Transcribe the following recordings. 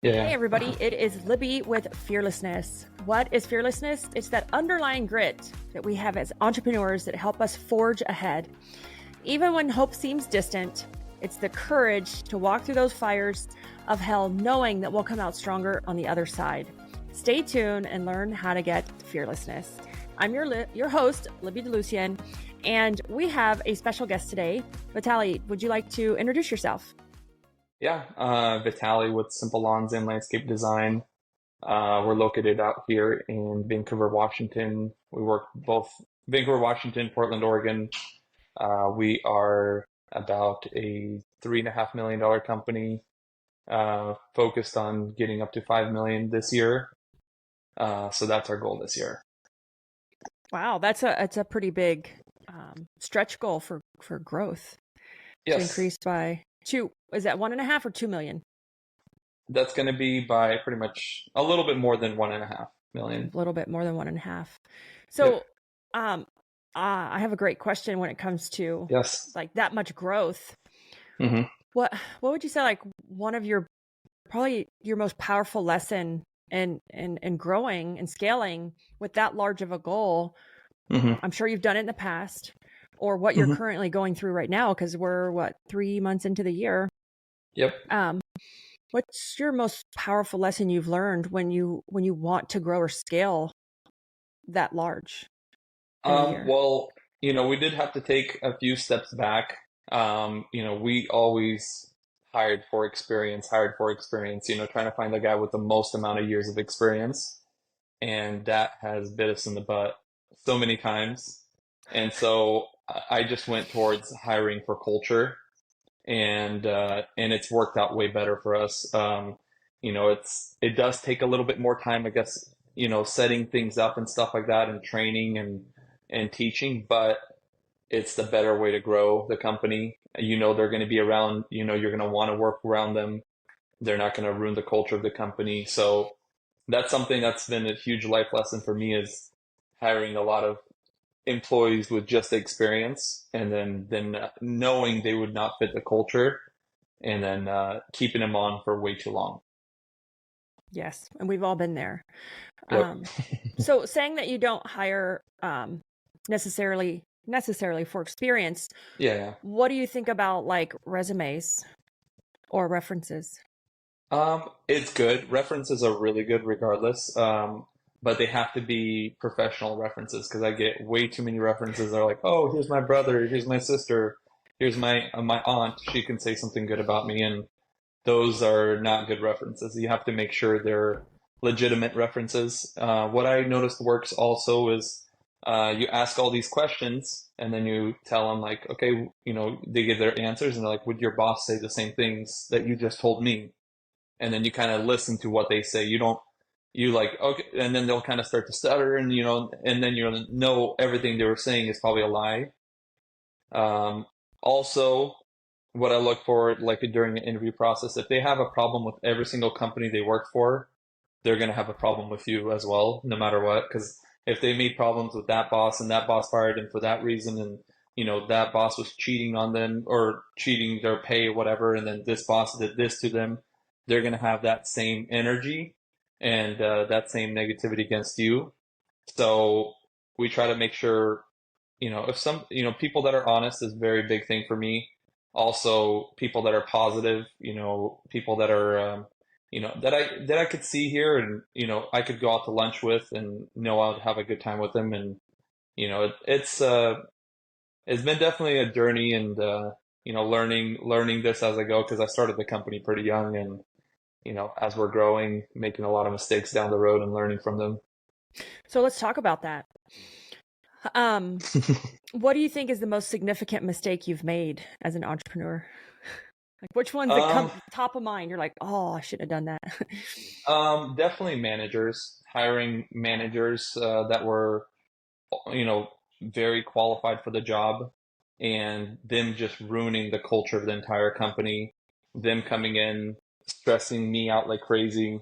Yeah. Hey everybody, it is Libby with Fearlessness. What is fearlessness? It's that underlying grit that we have as entrepreneurs that help us forge ahead. Even when hope seems distant, it's the courage to walk through those fires of hell knowing that we'll come out stronger on the other side. Stay tuned and learn how to get fearlessness. I'm your host, Libby DeLucien, and we have a special guest today. Vitaly, would you like to introduce yourself? Yeah, Vitaly with Simple Lawns and Landscape Design. We're located out here in Vancouver, Washington. We work both Vancouver, Washington, Portland, Oregon. We are about a $3.5 million company, focused on getting up to 5 million this year. So that's our goal this year. Wow, that's a pretty big stretch goal for growth. Yes. To increase by two. Is that 1.5 or 2 million? That's going to be by pretty much a little bit more than 1.5 million. A little bit more than 1.5. So, yep. I have a great question when it comes to like that much growth. Mm-hmm. What would you say, like one of your probably your most powerful lesson in growing and scaling with that large of a goal? Mm-hmm. I'm sure you've done it in the past, or what you're currently going through right now, because we're 3 months into the year. Yep. What's your most powerful lesson you've learned when you want to grow or scale that large? Well, we did have to take a few steps back. We always hired for experience, trying to find the guy with the most amount of years of experience. And that has bit us in the butt so many times. And so I just went towards hiring for culture, and it's worked out way better for us. It does take a little bit more time, I guess, setting things up and stuff like that, and training and teaching, but it's the better way to grow the company. They're going to be around, you're going to want to work around them. They're not going to ruin the culture of the company. So that's something that's been a huge life lesson for me, is hiring a lot of employees with just experience, and then knowing they would not fit the culture, and then keeping them on for way too long. Yes, and we've all been there. Yep. So saying that you don't hire necessarily for experience. Yeah. What do you think about like resumes or references? It's good. References are really good regardless. But they have to be professional references, because I get way too many references that are like, oh, here's my brother, here's my sister, here's my aunt. She can say something good about me, and those are not good references. You have to make sure they're legitimate references. What I noticed works also is you ask all these questions, and then you tell them like, okay, they give their answers, and they're like, would your boss say the same things that you just told me? And then you kind of listen to what they say. You like, okay, and then they'll kind of start to stutter, and and then everything they were saying is probably a lie. Also, what I look for, like during the interview process, if they have a problem with every single company they work for, they're going to have a problem with you as well, no matter what. Because if they made problems with that boss, and that boss fired him for that reason, and that boss was cheating on them or cheating their pay or whatever, and then this boss did this to them, they're going to have that same energy and that same negativity against you. So we try to make sure, if some, people that are honest is a very big thing for me. Also, people that are positive, people that are, that I could see here, and, I could go out to lunch with, and I'll have a good time with them. And, it's been definitely a journey, and, learning this as I go, because I started the company pretty young, and, as we're growing, making a lot of mistakes down the road and learning from them. So let's talk about that. What do you think is the most significant mistake you've made as an entrepreneur? Like which ones that come top of mind? You're like, oh, I should have done that. Definitely managers, hiring managers that were, very qualified for the job, and them just ruining the culture of the entire company, them coming in, stressing me out like crazy.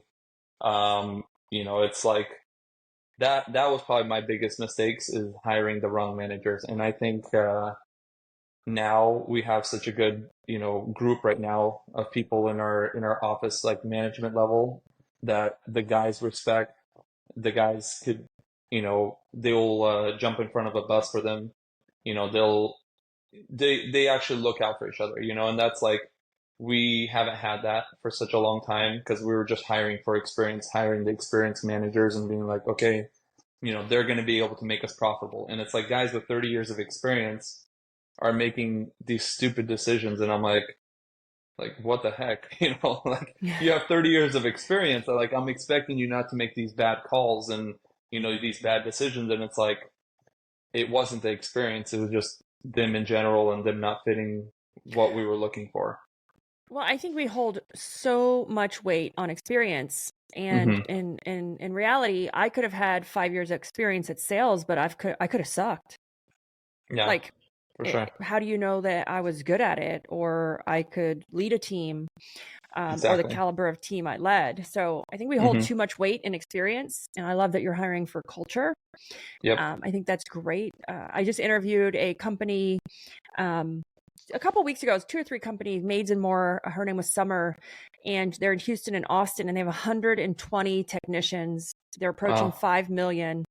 It's like that was probably my biggest mistakes, is hiring the wrong managers. And I think now we have such a good, group right now of people in our office, like management level, that the guys respect. The guys could, they'll jump in front of a bus for them. They actually look out for each other, and that's like, we haven't had that for such a long time because we were just hiring for experience, hiring the experienced managers and being like, okay, they're going to be able to make us profitable. And it's like guys with 30 years of experience are making these stupid decisions. And I'm like, what the heck? Like, you have 30 years of experience. Like, I'm expecting you not to make these bad calls and, these bad decisions. And it's like, it wasn't the experience. It was just them in general and them not fitting what we were looking for. Well, I think we hold so much weight on experience. And in reality, I could have had 5 years of experience at sales, but I could have sucked. Yeah, like, for sure. How do you know that I was good at it, or I could lead a team, Exactly. or the caliber of team I led? So I think we hold too much weight in experience, and I love that you're hiring for culture. Yep. I think that's great. I just interviewed a company a couple of weeks ago. It was 2 or 3 companies, Maids and More. Her name was Summer, and they're in Houston and Austin, and they have 120 technicians. They're approaching 5 million.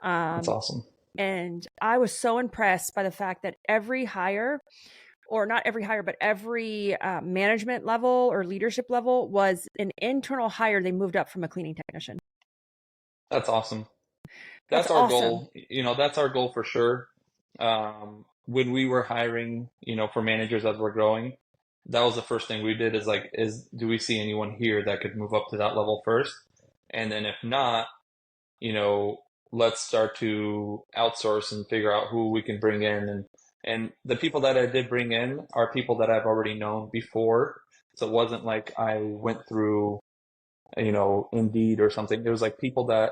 That's awesome. And I was so impressed by the fact that every hire, or not every hire, but every management level or leadership level was an internal hire. They moved up from a cleaning technician. That's awesome. That's our goal. That's our goal for sure. When we were hiring, for managers as we're growing, that was the first thing we did do we see anyone here that could move up to that level first? And then if not, let's start to outsource and figure out who we can bring in. And the people that I did bring in are people that I've already known before. So it wasn't like I went through, Indeed or something. It was like people that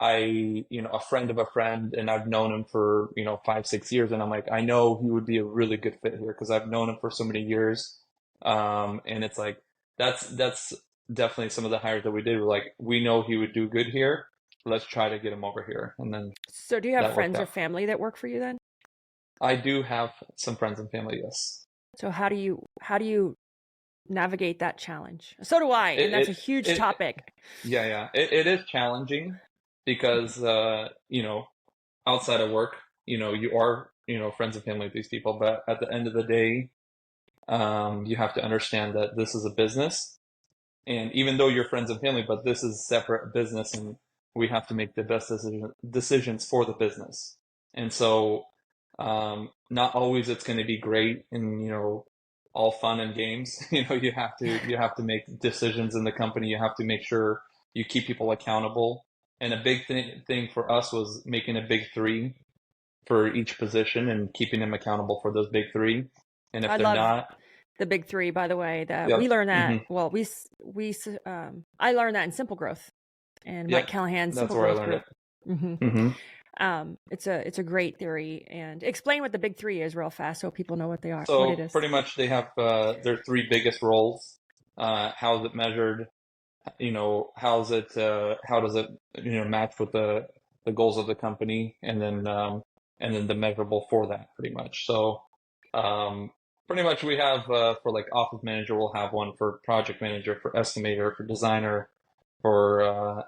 a friend of a friend, and I've known him for, 5, 6 years. And I'm like, I know he would be a really good fit here because I've known him for so many years. And it's like, that's definitely some of the hires that we did. We're like, we know he would do good here. Let's try to get him over here. And then, so do you have friends or family that work for you then? I do have some friends and family, yes. So how do you navigate that challenge? So do I, and that's a huge topic. Yeah. It is challenging because, outside of work, you are, friends and family with these people, but at the end of the day, you have to understand that this is a business. And even though you're friends and family, but this is separate business, and we have to make the best decisions for the business. And so, not always it's going to be great and, all fun and games. You have to make decisions in the company. You have to make sure you keep people accountable. And a big thing for us was making a big 3 for each position and keeping them accountable for those big 3. And if they're not, the big 3, by the way, that we learned that. Well, I learned that in Simple Growth, and Mike Callahan's Simple Growth group. It's a great theory. And explain what the big 3 is real fast so people know what they are. So what it is. Pretty much they have their 3 biggest roles. How is it measured? How does it match with the goals of the company, and then the measurable for that, pretty much. So pretty much we have for like office manager, we'll have one for project manager, for estimator, for designer, for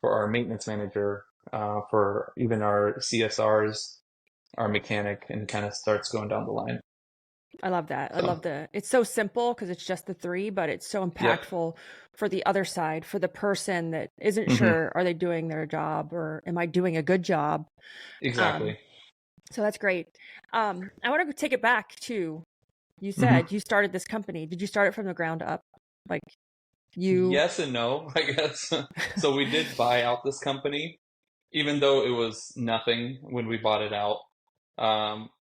our maintenance manager, for even our CSRs, our mechanic, and it kind of starts going down the line. I love that. I love it's so simple because it's just the 3, but it's so impactful for the other side, for the person that isn't sure, are they doing their job, or am I doing a good job? Exactly. So that's great. I want to take it back to, you said you started this company. Did you start it from the ground up? Like Yes and no, I guess. So we did buy out this company, even though it was nothing when we bought it out.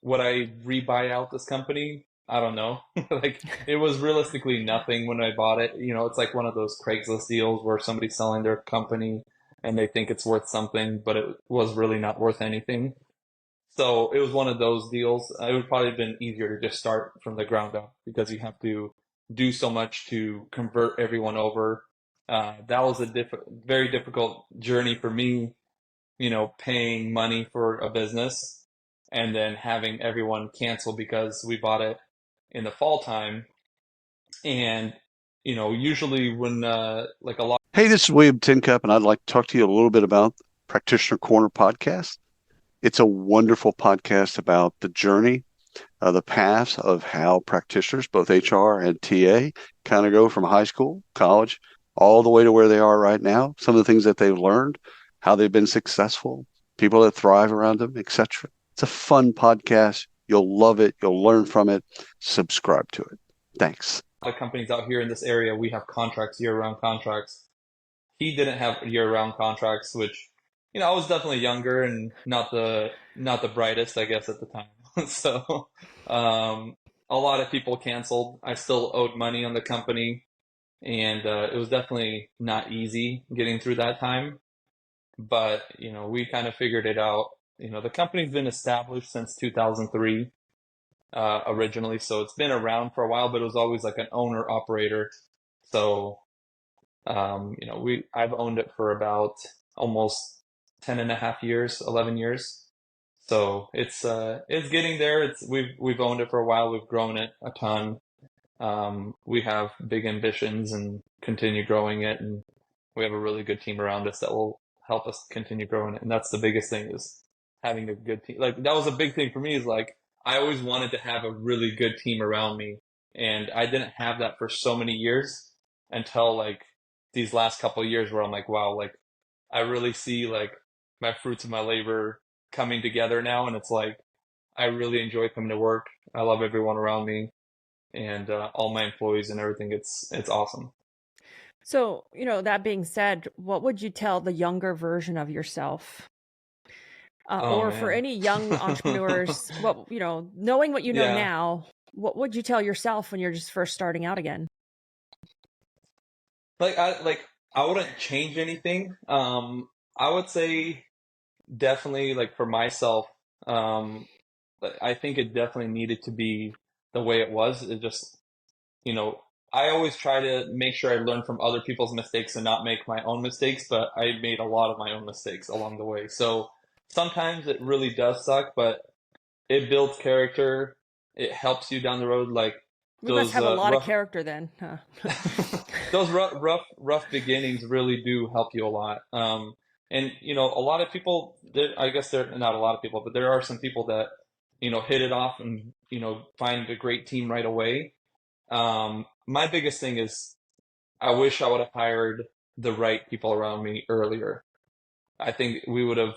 Would I rebuy out this company? I don't know. Like, it was realistically nothing when I bought it. It's like one of those Craigslist deals where somebody's selling their company and they think it's worth something, but it was really not worth anything. So it was one of those deals. It would probably have been easier to just start from the ground up because you have to do so much to convert everyone over. That was a very difficult journey for me, paying money for a business and then having everyone cancel because we bought it in the fall time. And, usually when like a lot. Hey, this is William Tincup, and I'd like to talk to you a little bit about Practitioner Corner podcast. It's a wonderful podcast about the journey, the paths of how practitioners, both HR and TA, kind of go from high school, college, all the way to where they are right now. Some of the things that they've learned, how they've been successful, people that thrive around them, etc. It's a fun podcast. You'll love it. You'll learn from it. Subscribe to it. Thanks. A lot of companies out here in this area, we have contracts, year-round contracts. He didn't have year-round contracts, which, I was definitely younger and not the brightest, I guess, at the time. So a lot of people canceled. I still owed money on the company, and it was definitely not easy getting through that time. But, we kind of figured it out. The company's been established since 2003 originally, so it's been around for a while, but it was always like an owner-operator. So I've owned it for about almost 10 and a half years, 11 years. So it's getting there. We've owned it for a while. We've grown it a ton. We have big ambitions and continue growing it. And we have a really good team around us that will help us continue growing it. And that's the biggest thing, is having a good team. Like, that was a big thing for me, is like, I always wanted to have a really good team around me. And I didn't have that for so many years until like these last couple of years, where I'm like, wow, like I really see like my fruits of my labor coming together now. And it's like, I really enjoy coming to work. I love everyone around me, and all my employees and everything. It's awesome. So, that being said, what would you tell the younger version of yourself? Or man. For any young entrepreneurs, knowing what you know now, what would you tell yourself when you're just first starting out again? I wouldn't change anything. I would say definitely, like, for myself, I think it definitely needed to be the way it was. It just, I always try to make sure I learn from other people's mistakes and not make my own mistakes, but I made a lot of my own mistakes along the way. So sometimes it really does suck, but it builds character. It helps you down the road. Like, you must have a lot of character then. Huh? Those rough beginnings really do help you a lot. And, a lot of people, I guess they're not a lot of people, but there are some people that, hit it off and, find a great team right away. My biggest thing is, I wish I would have hired the right people around me earlier. I think we would have,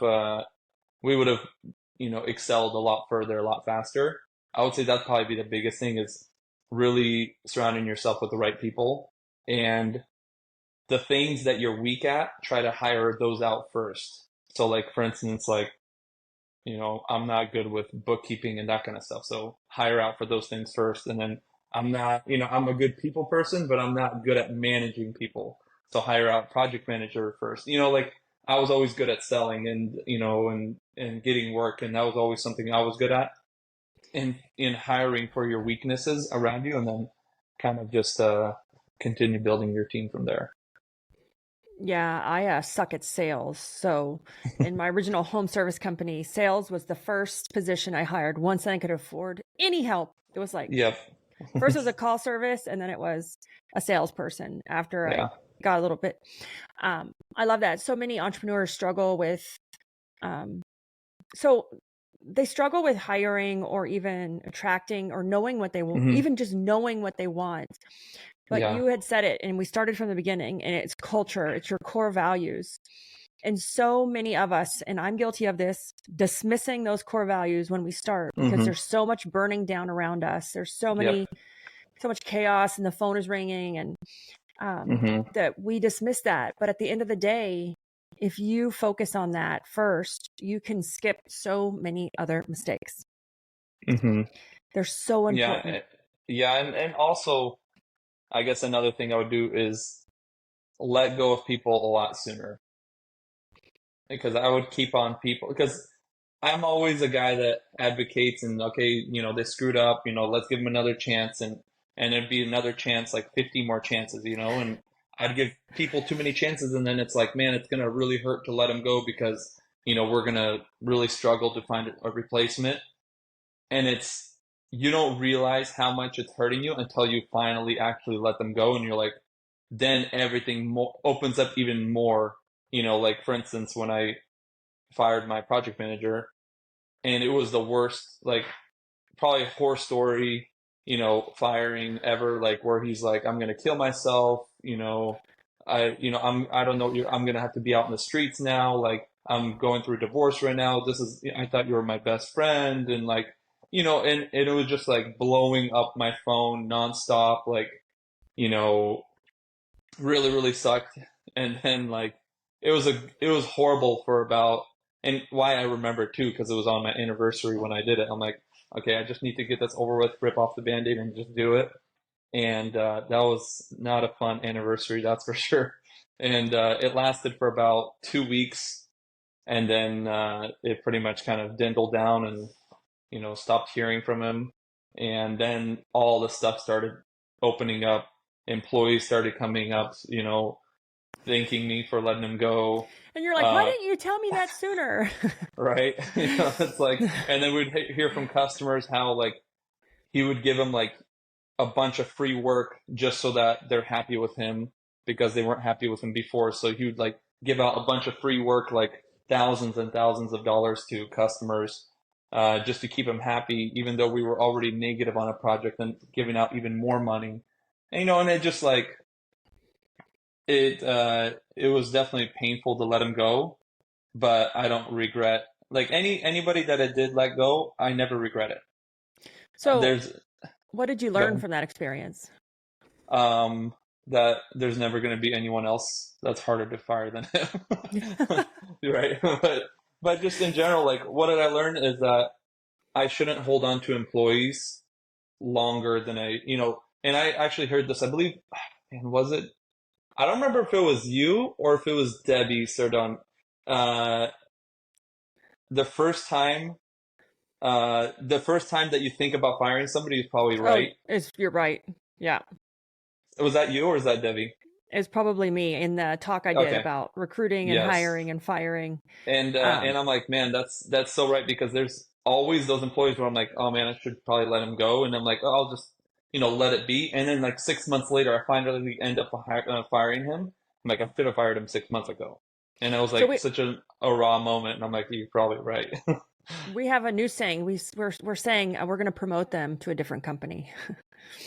excelled a lot further, a lot faster. I would say that'd probably be the biggest thing, is really surrounding yourself with the right people. And the things that you're weak at, try to hire those out first. So, like, for instance, like, I'm not good with bookkeeping and that kind of stuff. So hire out for those things first. And then I'm not, I'm a good people person, but I'm not good at managing people. So hire out project manager first. Like, I was always good at selling and, and getting work. And that was always something I was good at. In hiring for your weaknesses around you, and then kind of just continue building your team from there. Yeah, I suck at sales. So in my original home service company, sales was the first position I hired once I could afford any help. It was like, first it was a call service, and then it was a salesperson after I got a little bit. I love that. So many entrepreneurs struggle with, they struggle with hiring or even attracting or knowing what they want, even just knowing what they want. But you had said it, and we started from the beginning, and it's culture. It's your core values. And so many of us, and I'm guilty of this, dismissing those core values when we start, because there's so much burning down around us. There's so much chaos, and the phone is ringing, and that we dismiss that. But at the end of the day, if you focus on that first, you can skip so many other mistakes. They're so important. And also, I guess another thing I would do is let go of people a lot sooner. Because I would keep on people, because I'm always a guy that advocates and, okay, they screwed up, let's give them another chance, and it'd be another chance, like 50 more chances, and I'd give people too many chances, and then it's like, man, it's going to really hurt to let them go, because, we're going to really struggle to find a replacement. and you don't realize how much it's hurting you until you finally actually let them go, and you're like, then everything opens up even more. Like for instance, when I fired my project manager, and it was the worst, like probably horror story, firing ever, like where he's like, I'm gonna kill myself, I don't know, I'm gonna have to be out in the streets now, like I'm going through a divorce right now. I thought you were my best friend, and like, and it was just like blowing up my phone nonstop, like, really, really sucked. And then like it was horrible for about, and why I remember too, because it was on my anniversary when I did it. I'm like, okay, I just need to get this over with, rip off the Band-Aid and just do it. And that was not a fun anniversary, that's for sure. And it lasted for about 2 weeks, and then it pretty much kind of dwindled down, and stopped hearing from him. And then all the stuff started opening up. Employees started coming up, thanking me for letting him go. And you're like, why didn't you tell me that sooner? Right. It's like, and then we'd hear from customers how like he would give them like a bunch of free work just so that they're happy with him, because they weren't happy with him before. So he would like give out a bunch of free work, like thousands and thousands of dollars to customers, just to keep them happy, even though we were already negative on a project, and giving out even more money. And, and it just like, it was definitely painful to let him go, but I don't regret, like anybody that I did let go, I never regret it. So what did you learn from that experience? That there's never going to be anyone else that's harder to fire than him. Right. But just in general, like what did I learn is that I shouldn't hold on to employees longer than and I actually heard this, I believe, and was it, I don't remember if it was you or if it was Debbie Sardon. The first time that you think about firing somebody is probably right. You're right. Yeah. Was that you or is that Debbie? It's probably me in the talk I did about recruiting and hiring and firing. And I'm like, man, that's so right, because there's always those employees where I'm like, oh man, I should probably let him go. And I'm like, oh, I'll just, let it be. And then like 6 months later, I finally end up firing him. I'm like, I should have fired him 6 months ago. And it was like such a raw moment. And I'm like, you're probably right. We have a new saying. We're saying we're going to promote them to a different company.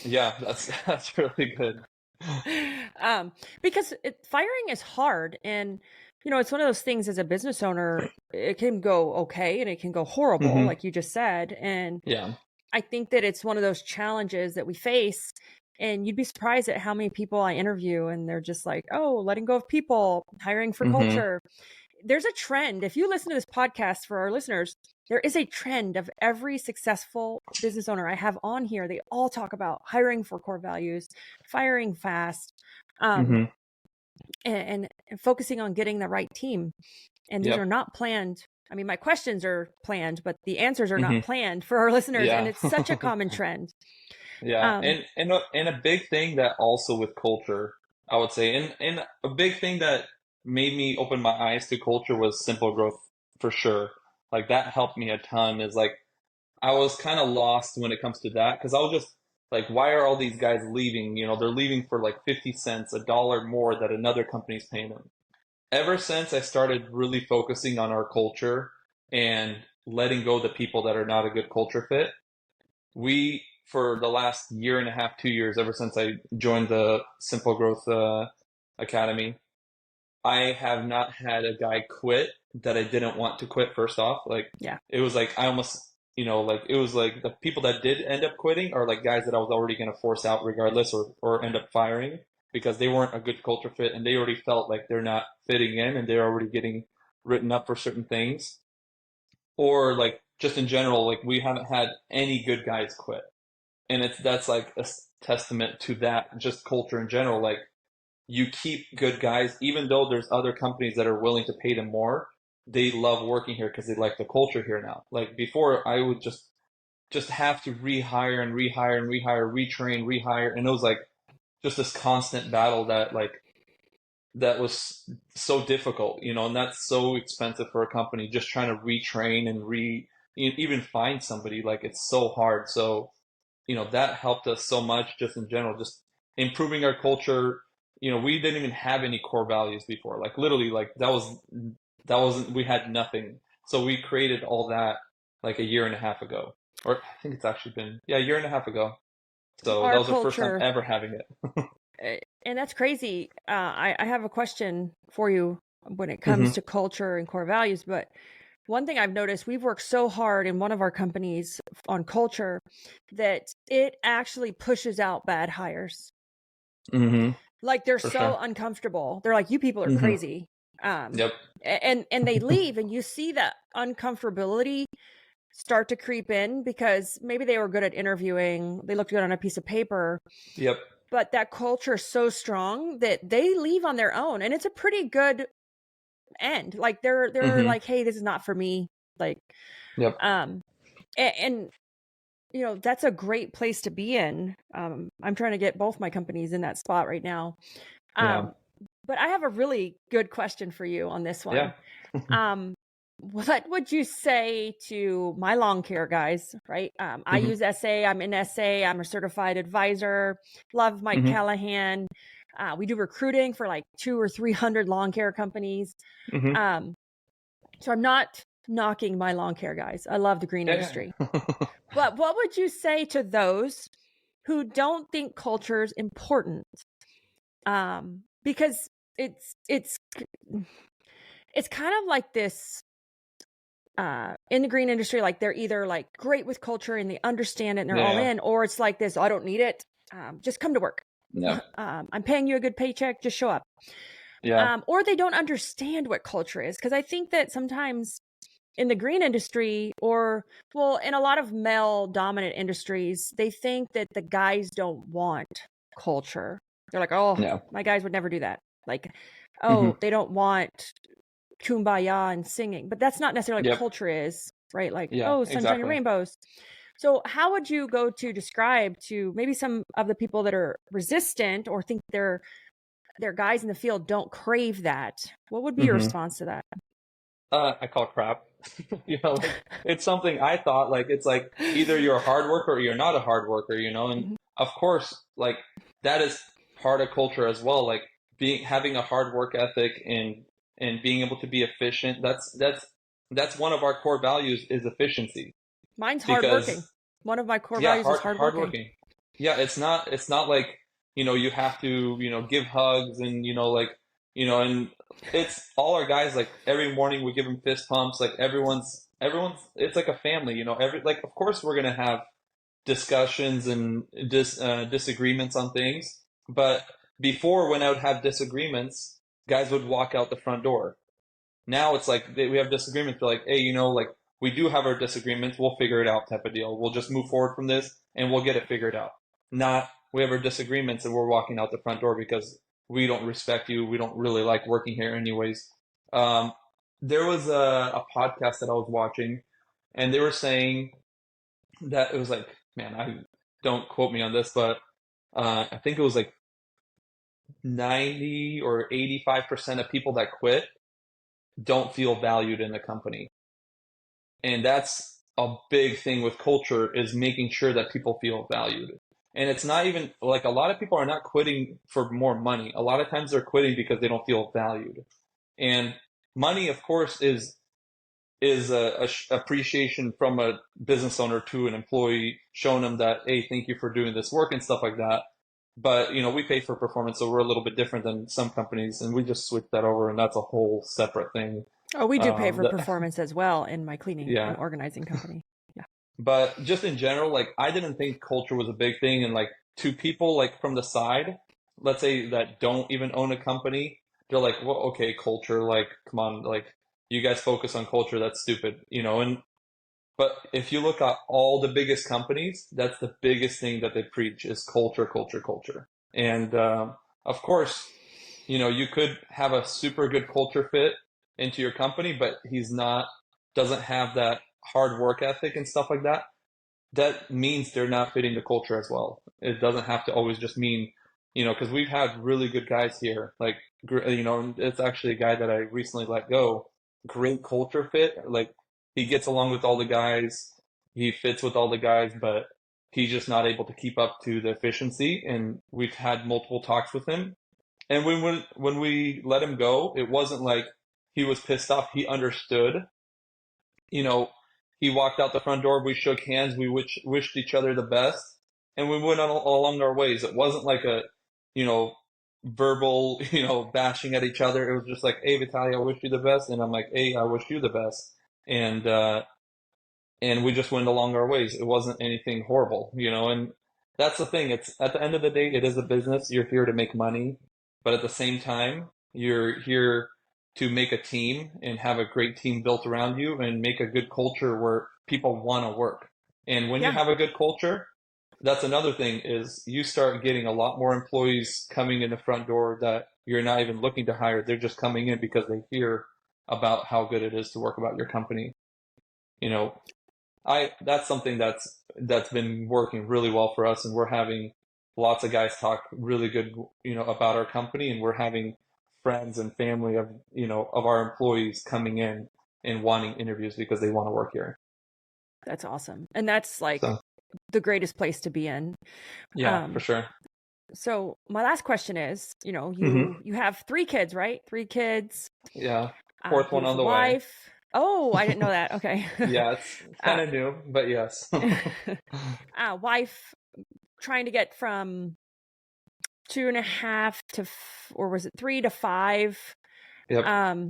Yeah, that's really good. Because firing is hard, and it's one of those things as a business owner, it can go okay and it can go horrible, like you just said. And yeah, I think that it's one of those challenges that we face, and you'd be surprised at how many people I interview and they're just like, oh, letting go of people, hiring for culture. There's a trend. If you listen to this podcast, for our listeners, there is a trend of every successful business owner I have on here. They all talk about hiring for core values, firing fast, and focusing on getting the right team. And these are not planned. I mean, my questions are planned, but the answers are not planned for our listeners. Yeah. And it's such a common trend. Yeah. And a big thing that also with culture, I would say, and a big thing that made me open my eyes to culture was simple growth, for sure. Like that helped me a ton. Is like, I was kind of lost when it comes to that, because I was just like, why are all these guys leaving? They're leaving for like 50 cents, $1 more that another company's paying them. Ever since I started really focusing on our culture and letting go of the people that are not a good culture fit, for the last year and a half, 2 years, ever since I joined the Simple Growth Academy, I have not had a guy quit that I didn't want to quit. First off, like, it was like, I almost, like it was like the people that did end up quitting are like guys that I was already going to force out regardless, or end up firing, because they weren't a good culture fit, and they already felt like they're not fitting in, and they're already getting written up for certain things. Or like just in general, like we haven't had any good guys quit. And that's like a testament to that, just culture in general. Like, you keep good guys, even though there's other companies that are willing to pay them more. They love working here because they like the culture here now. Like before, I would just have to rehire and rehire and rehire, retrain, rehire. And it was like just this constant battle that was so difficult, and that's so expensive for a company, just trying to retrain and even find somebody, like it's so hard. So, that helped us so much just in general, just improving our culture. We didn't even have any core values before. Like literally, like that wasn't, we had nothing. So we created all that like a year and a half ago, or I think it's actually been, yeah, a year and a half ago. So that Our was the first time culture, ever having it. and that's crazy. I have a question for you when it comes to culture and core values. But one thing I've noticed, we've worked so hard in one of our companies on culture that it actually pushes out bad hires. Like they're For so sure. uncomfortable. They're like, you people are crazy. Yep. And they leave, and you see that uncomfortability start to creep in because maybe they were good at interviewing, they looked good on a piece of paper. Yep. But that culture is so strong that they leave on their own, and it's a pretty good end. Like they're like, hey, this is not for me. Like, Yep. And that's a great place to be in. I'm trying to get both my companies in that spot right now. But I have a really good question for you on this one. Yeah. What would you say to my lawn care guys, right? I use SA, I'm in SA, I'm a certified advisor, love Mike Callahan. We do recruiting for like 200 or 300 lawn care companies. So I'm not knocking my lawn care guys. I love the green industry. But what would you say to those who don't think culture is important? Because it's kind of like this in the green industry, like they're either like great with culture and they understand it and they're all in, or it's like this, I don't need it. Just come to work. I'm paying you a good paycheck. Just show up. Or they don't understand what culture is. Because I think that sometimes in the green industry, or in a lot of male dominant industries, they think that the guys don't want culture. They're like, oh, my guys would never do that. Like, they don't want kumbaya and singing, but that's not necessarily what culture is, right? Like, sunshine and rainbows. So how would you go to describe to maybe some of the people that are resistant or think their guys in the field don't crave that? What would be your response to that? I call crap. Like, it's something I thought, like, it's like either you're a hard worker or you're not a hard worker, and of course, like, that is part of culture as well. Like having a hard work ethic and being able to be efficient. That's one of our core values is efficiency. Mine's hardworking. One of my core values is hardworking. Yeah, it's not like, you have to, give hugs and, and it's all our guys, like every morning we give them fist pumps. Like everyone's, it's like a family, like, of course we're going to have discussions and disagreements on things. But before, when I would have disagreements, guys would walk out the front door. Now it's like we have disagreements. They're like, hey, like, we do have our disagreements. We'll figure it out type of deal. We'll just move forward from this and we'll get it figured out. Not we have our disagreements and we're walking out the front door because we don't respect you. We don't really like working here anyways. There was a podcast that I was watching and they were saying that it was like, man, I don't quote me on this, but I think it was like 90 or 85% of people that quit don't feel valued in the company. And that's a big thing with culture, is making sure that people feel valued. And it's not even like, a lot of people are not quitting for more money. A lot of times they're quitting because they don't feel valued. And money, of course, is a appreciation from a business owner to an employee, showing them that, hey, thank you for doing this work and stuff like that. But, we pay for performance, so we're a little bit different than some companies, and we just switched that over, and that's a whole separate thing. Oh, we do pay for performance as well in my cleaning and organizing company. Yeah. But just in general, like, I didn't think culture was a big thing. And like, to people like from the side, let's say that don't even own a company, they're like, well, okay, culture, like, come on, like, you guys focus on culture, that's stupid, but if you look at all the biggest companies, that's the biggest thing that they preach is culture, culture, culture. And of course, you could have a super good culture fit into your company, but doesn't have that hard work ethic and stuff like that. That means they're not fitting the culture as well. It doesn't have to always just mean, because we've had really good guys here. Like, it's actually a guy that I recently let go. Great culture fit. Like, he gets along with all the guys, he fits with all the guys, but he's just not able to keep up to the efficiency. And we've had multiple talks with him. And when we let him go, it wasn't like he was pissed off. He understood. You know, he walked out the front door. We shook hands. We wished each other the best, and we went on along our ways. It wasn't like a, you know, verbal, you know, bashing at each other. It was just like, "Hey, Vitaly, I wish you the best," and I'm like, "Hey, I wish you the best," and we just went along our ways. It wasn't anything horrible, you know. And that's the thing. It's at the end of the day, it is a business. You're here to make money, but at the same time, you're here to make a team and have a great team built around you and make a good culture where people want to work. And when you have a good culture, that's another thing is you start getting a lot more employees coming in the front door that you're not even looking to hire. They're just coming in because they hear about how good it is to work about your company. You know, that's something that's been working really well for us, and we're having lots of guys talk really good, you know, about our company, and we're having friends and family of, you know, of our employees coming in and wanting interviews because they want to work here. That's awesome. And that's like the greatest place to be in. Yeah, for sure. So my last question is, you know, you have 3 kids, right? 3 kids. Yeah. 4th one on the wife. way. Oh, I didn't know that. Okay. Yeah, it's kind of new, but yes. Wife trying to get from 2.5 to, or was it 3 to 5? Yep.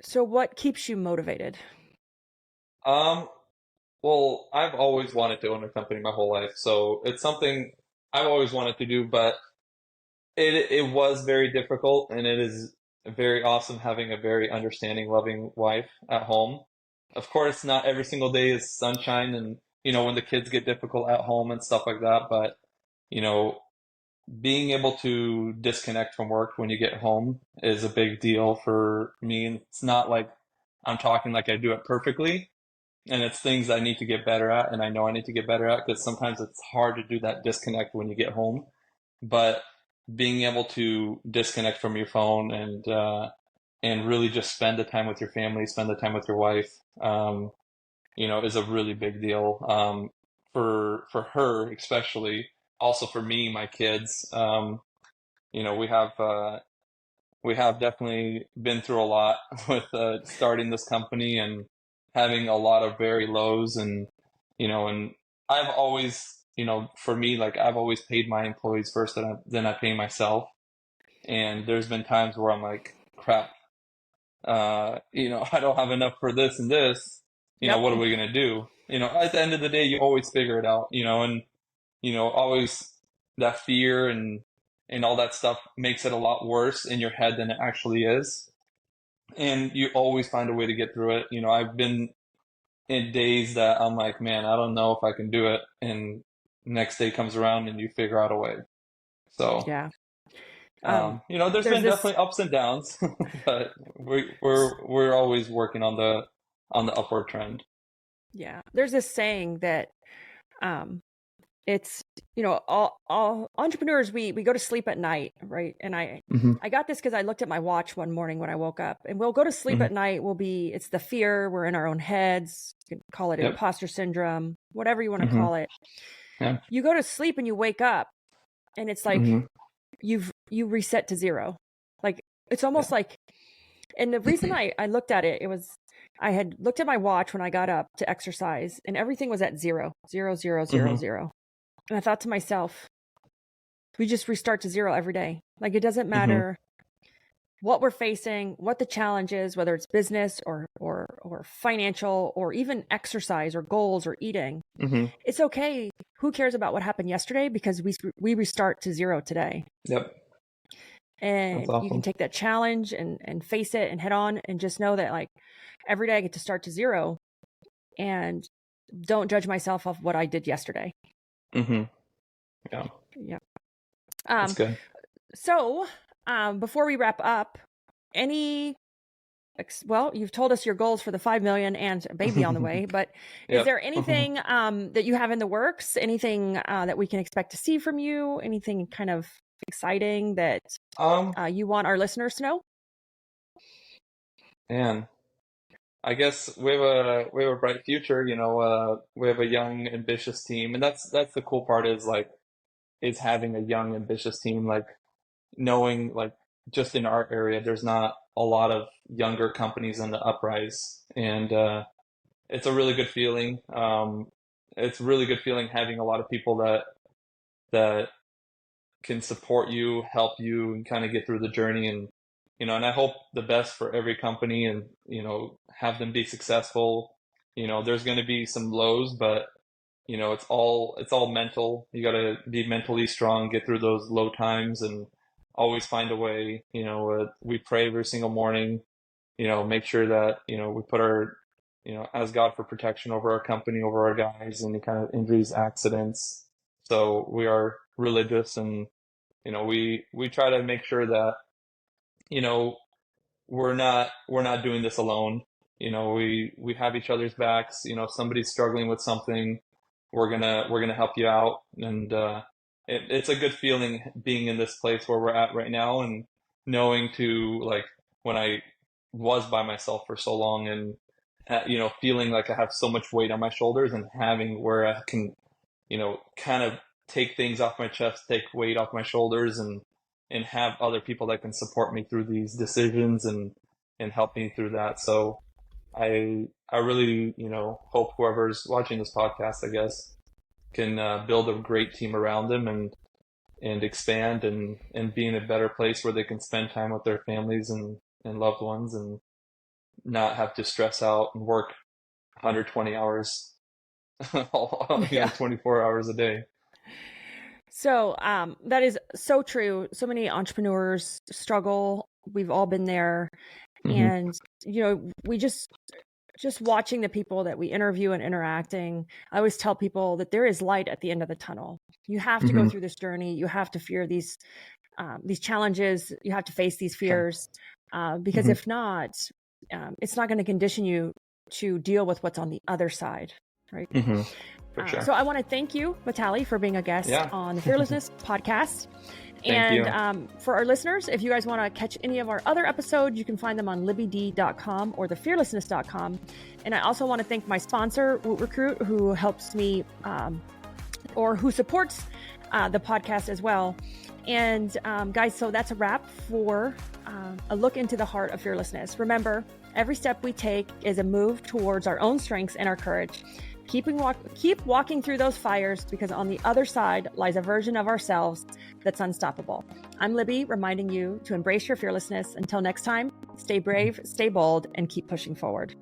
So what keeps you motivated? Well, I've always wanted to own a company my whole life, so it's something I've always wanted to do, but it was very difficult, and it is very awesome having a very understanding, loving wife at home. Of course, not every single day is sunshine, and you know, when the kids get difficult at home and stuff like that, but you know, being able to disconnect from work when you get home is a big deal for me. And it's not like I'm talking like I do it perfectly, and it's things I need to get better at, and I know I need to get better at because sometimes it's hard to do that disconnect when you get home. But being able to disconnect from your phone and really just spend the time with your family, spend the time with your wife, you know, is a really big deal for her especially. Also for me, my kids. You know, we have definitely been through a lot with starting this company and having a lot of very lows, and you know, and I've always, you know, for me, like I've always paid my employees first, then I pay myself. And there's been times where I'm like, crap, you know, I don't have enough for this and this. You know, what are we gonna do? You know, at the end of the day, you always figure it out. You know, and you know, always that fear and all that stuff makes it a lot worse in your head than it actually is. And you always find a way to get through it. You know, I've been in days that I'm like, man, I don't know if I can do it. And next day comes around and you figure out a way. So, yeah. You know, there's been definitely ups and downs, but we're always working on the upward trend. Yeah. There's this saying that, it's, you know, all entrepreneurs, we go to sleep at night, right? And I got this because I looked at my watch one morning when I woke up, and we'll go to sleep at night. It's the fear. We're in our own heads. You can call it imposter syndrome, whatever you want to call it. Yeah. You go to sleep and you wake up and it's like, you reset to 0. Like, it's almost like, and the reason I looked at it, I had looked at my watch when I got up to exercise and everything was at 0, 0, 0, 0, 0. And I thought to myself, we just restart to 0 every day. Like, it doesn't matter what we're facing, what the challenge is, whether it's business or financial or even exercise or goals or eating. It's okay. Who cares about what happened yesterday? Because we restart to 0 today. Yep. And you can take that challenge and face it and head on, and just know that, like, every day I get to start to 0, and don't judge myself off what I did yesterday. Yeah. That's good. So, before we wrap up, well, you've told us your goals for the 5 million and a baby on the way, but is there anything that you have in the works? Anything that we can expect to see from you? Anything kind of exciting that you want our listeners to know? Man, I guess we have a bright future. We have a young, ambitious team, and that's the cool part is having a young, ambitious team. Like knowing just in our area, there's not a lot of younger companies on the uprise, and it's a really good feeling. It's a really good feeling having a lot of people that can support you, help you, and kind of get through the journey. And I hope the best for every company, and have them be successful. There's going to be some lows, but it's all mental. You got to be mentally strong, get through those low times, and always find a way. We pray every single morning. Make sure that we put our ask God for protection over our company, over our guys, any kind of injuries, accidents. So we are religious, and we try to make sure that you know we're not doing this alone. We have each other's backs. If somebody's struggling with something, we're gonna help you out. And it's a good feeling being in this place where we're at right now, and knowing to when I was by myself for so long, and feeling like I have so much weight on my shoulders, and having where I can kind of take things off my chest, take weight off my shoulders, and have other people that can support me through these decisions, and help me through that. So I really hope whoever's watching this podcast, I guess, can build a great team around them, and expand, and be in a better place where they can spend time with their families and loved ones, and not have to stress out and work 120 hours, Yeah. 24 hours a day. So that is so true. So many entrepreneurs struggle. We've all been there. Mhm. And, we just watching the people that we interview and interacting, I always tell people that there is light at the end of the tunnel. You have to go through this journey. You have to fear these challenges. You have to face these fears, because if not, it's not going to condition you to deal with what's on the other side, right? For sure. So I want to thank you, Vitaly, for being a guest on the Fearlessness Podcast. Thank And for our listeners, if you guys want to catch any of our other episodes, you can find them on libbyd.com or thefearlessness.com. And I also want to thank my sponsor, WootRecruit, who helps me or who supports the podcast as well. And guys, so that's a wrap for a look into the heart of fearlessness. Remember, every step we take is a move towards our own strengths and our courage. Keep walking through those fires, because on the other side lies a version of ourselves that's unstoppable. I'm Libby, reminding you to embrace your fearlessness. Until next time, stay brave, stay bold, and keep pushing forward.